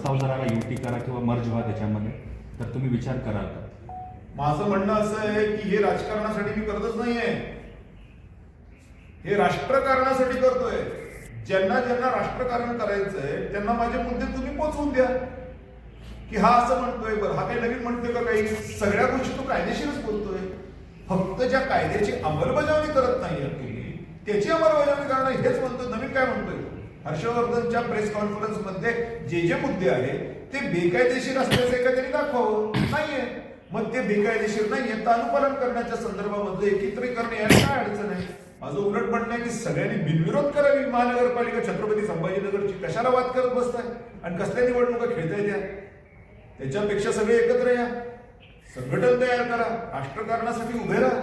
प्रस्ताव जर आला युती करा किंवा मर्ज व्हा त्याच्यामध्ये, तर तुम्ही विचार कराल का? माझं म्हणणं असं आहे की हे राजकारणासाठी मी करतच नाहीये, हे राष्ट्रकारणासाठी करतोय. ज्यांना ज्यांना राष्ट्रकारण करायचंय त्यांना माझे मुद्दे तुम्ही पोचवून द्या की हा असं म्हणतोय, बरं हा काही नवीन म्हणतोय का? काही सगळ्या गोष्टी तो कायदेशीरच बोलतोय. फक्त ज्या कायद्याची अंमलबजावणी करत नाहीये तुम्ही, त्याची अंमलबजावणी करणं हेच म्हणतोय. नवीन काय म्हणतोय? हर्षवर्धनच्या प्रेस कॉन्फरन्स मध्ये जे जे मुद्दे आहेत ते बेकायदेशीर असल्याचं एखाद्याने दाखवावं. नाहीये, मग ते बेकायदेशीर नाहीये तर अनुपालन करण्याच्या संदर्भामध्ये एकत्रीकरण यायला काय अडचण आहे? माझं उलट म्हणणं आहे की सगळ्यांनी बिनविरोध करावी महानगरपालिका छत्रपती संभाजीनगरची. कशाला वाद करत बसताय आणि कसल्या निवडणुका खेळताय त्या? त्याच्यापेक्षा सगळे एकत्र या, संघटन तयार करा, राष्ट्रकारणासाठी उभे राहा.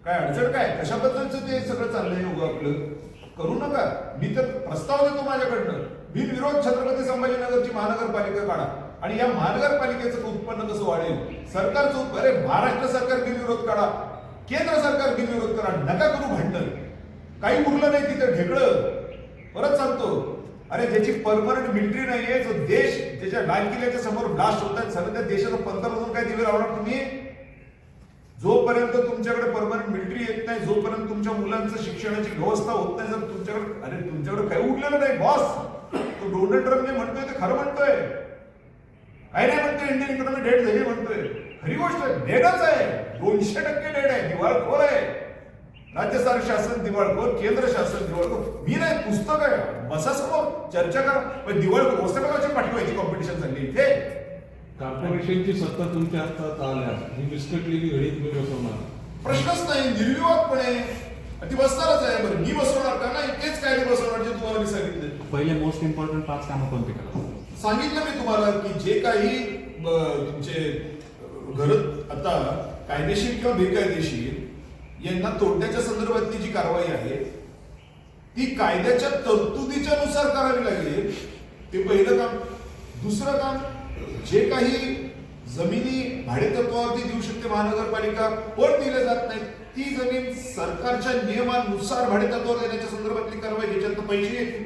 काय अडचण काय? कशाबद्दलचं ते सगळं चाललंय उभं आपलं करू नका. मी तर प्रस्ताव देतो माझ्याकडनं, बिनविरोध छत्रपती संभाजीनगरची महानगरपालिका काढा आणि या महानगरपालिकेचं उत्पन्न कसं वाढेल, सरकारचं अरे महाराष्ट्र सरकार बिनविरोध काढा, केंद्र सरकार बिनविरोध करा, नका करू भांडण. काही उरलं नाही तिथे ढेकळं. परत सांगतो, अरे ज्याची परमनंट मिलिटरी नाहीये, जो देश ज्याच्या लाल किल्ल्याच्या समोर ब्लास्ट होत आहेत, सगळं त्या देशाचा पंतप्रधान काय दिवे लावणार तुम्ही? जोपर्यंत तुमच्याकडे परमनंट मिलिटरी येत नाही, जोपर्यंत तुमच्या मुलांचं शिक्षणाची व्यवस्था होत नाही, जर तुमच्याकडे काही उरलेलं नाही बॉस. तो डोनाल्ड ट्रम्प जे म्हणतोय ते खरं म्हणतोय, काही नाही म्हणतोय इंडियन इकॉनॉमी डेड झाली म्हणतोय. खरी गोष्ट डेडच आहे, 200% डेड आहे, दिवाळखोर आहे. राज्य शासन दिवाळखोर, केंद्र शासन दिवाळखोर. मी नाही, पुस्तक आहे, बसा समोर चर्चा करा. दिवाळखोर पुस्तकाची पाठवायची कॉम्पिटिशन चालली इथे. कॉर्पोरेशनची सत्ता तुमच्या हातात आल्यास ही मिस्कटलेली घडी तुम्ही बसवणार? प्रश्नच नाही, निर्विवादपणे ती बसणारच आहे. बरं मी बसवणार का? नाही, तेच काय नाही बसवणार जे तुम्हाला मी सांगितलं. पहिले मोस्ट इम्पॉर्टंट 5 कामं कोणती करा? सांगितलं मी तुम्हाला की जे काही तुमचे घर आता कायदेशीर किंवा बेकायदेशीर यांना तोडण्याच्या संदर्भातली जी कारवाई आहे ती कायद्याच्या तरतुदीच्या नुसार करावी लागेल. ते पहिलं काम. दुसरं काम, जे काही जमिनी भाडेतत्वावरती देऊ शकते महानगरपालिका पण दिल्या जात नाहीत, ती जमीन सरकारच्या नियमानुसार भाडेतत्वावर देण्याच्या संदर्भातली कारवाई, ज्याच्यात पैसे येतील.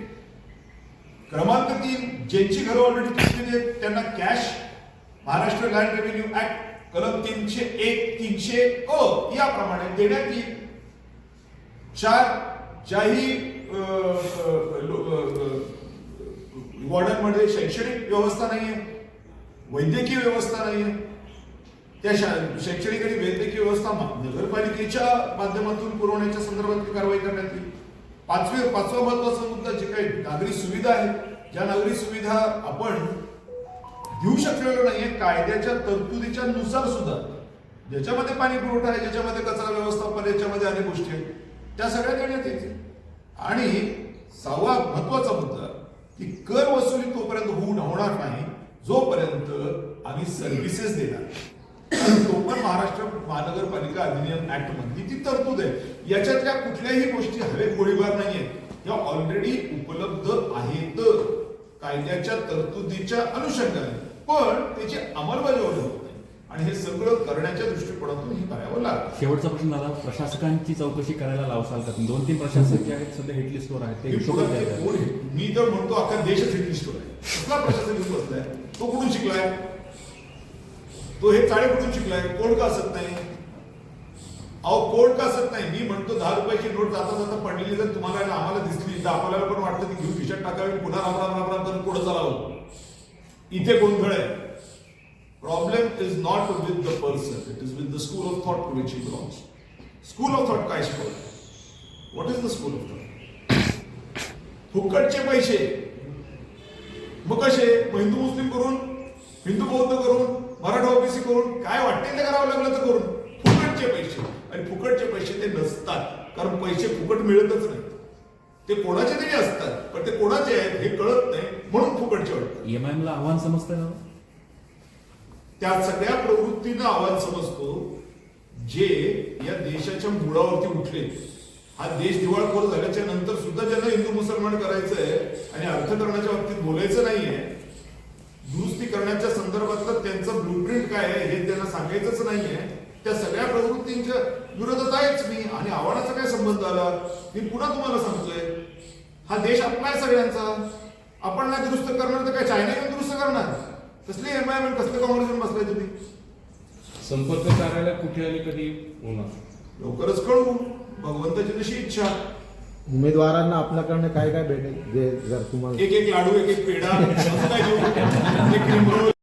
क्रमांक 3, ज्यांची घरं ऑलरेडी तुटलेली आहेत त्यांना cash Maharashtra land revenue act कलम 301, 300 अ याप्रमाणे देण्यात येईल. 4, ज्याही वॉर्डांमध्ये शैक्षणिक व्यवस्था नाहीये, वैद्यकीय व्यवस्था नाहीये, त्या शैक्षणिक आणि वैद्यकीय व्यवस्था नगरपालिकेच्या माध्यमातून पुरवण्याच्या संदर्भातली कारवाई करण्यात येईल. पाचवा महत्वाचा मुद्दा, जे काही नागरी सुविधा आहेत, ज्या नागरी सुविधा आपण देऊ शकलेलो नाहीये कायद्याच्या तरतुदीच्या नुसार सुद्धा, ज्याच्यामध्ये पाणी पुरवठा आहे, ज्याच्यामध्ये कचरा व्यवस्थापन, याच्यामध्ये अनेक गोष्टी आहेत, त्या सगळ्या देण्यात येतील. आणि 6वा महत्वाचा मुद्दा की कर वसुली तोपर्यंत होणार नाही जोपर्यंत आम्ही सर्व्हिसेस देणार. तो पण महाराष्ट्र महानगरपालिका अधिनियम ऍक्ट मध्ये ती तरतूद आहे. याच्यातल्या कुठल्याही गोष्टी हवेत गोळीबार नाहीयेत, या ऑलरेडी उपलब्ध आहेत कायद्याच्या तरतुदीच्या अनुषंगाने, पण त्याची अंमलबजावणी होत नाही आणि हे सगळं करण्याच्या दृष्टिकोनातून हे करावं लागतं. शेवटचा प्रश्न झाला, प्रशासकांची चौकशी करायला लावसाल का? 2-3 प्रशासक जे आहेत सध्या हिट लिस्टवर आहेत, ते हिशोबात द्यायला. मी तर म्हणतो अख्खा देशच हिट लिस्टवर आहे. कसला प्रशासक घेऊन बसलाय? तो कुठून शिकलाय? तो हे चाळे कुठून शिकलाय? कोण का असत नाही? अहो कोण का असत नाही? मी म्हणतो 10 रुपयाची नोट जाता जाता पडलेली जर तुम्हाला ना आम्हाला दिसली तर आपल्याला पण वाटतं ती घेऊन खिशात टाकावी, पुन्हा राम करून पुढे चालावं. इथे गोंधळ आहे. Problem is not with the person, it is with the school of thought to which he belongs. School of thought काय शिकवलं? What is the school of thought? फुकटचे पैसे. मग कसे? हिंदू मुस्लिम करून, हिंदू बौद्ध करून, मराठा ओबीसी करून, काय वाटते ते करावं लागलं तर करून. फुकटचे पैसे. आणि फुकटचे पैसे ते नसतात, कारण पैसे फुकट मिळतच नाही. ते कोणाचे तरी असतात, पण ते कोणाचे आहेत हे कळत नाही म्हणून फुकटचे वाटतात. EMI ला आव्हान समजतं का? त्या सगळ्या प्रवृत्तीनं आव्हान समजतो जे या देशाच्या मुळावरती उठले. हा देश दिवाळखोर झाल्याच्या नंतर सुद्धा ज्यांना हिंदू मुसलमान करायचंय आणि अर्थकारणाच्या बाबतीत बोलायचं नाहीये, दुरुस्ती करण्याच्या संदर्भातलं त्यांचं ब्लूप्रिंट काय आहे हे त्यांना सांगायचंच नाहीये, त्या सगळ्या प्रवृत्तींच्या विरोधात आहेच मी. आणि आव्हानाचा काय संबंध आला? मी पुन्हा तुम्हाला सांगतोय, हा देश आपला आहे सगळ्यांचा. आपण नाही दुरुस्त करणार तर काय चायना येऊन दुरुस्त करणार? कसली एमआयएम कसले काँग्रेसमध्ये बसलाय तुम्ही? संपर्क कार्यालय कुठे आणि कधी होणार? लवकरच कळवू, भगवंताची जशी इच्छा. उमेदवारांना आपल्याकडनं काय काय भेटेल जे जर तुम्हाला एक लाडू, एक पेढा, असं काय देऊ? एक क्रीम रोल.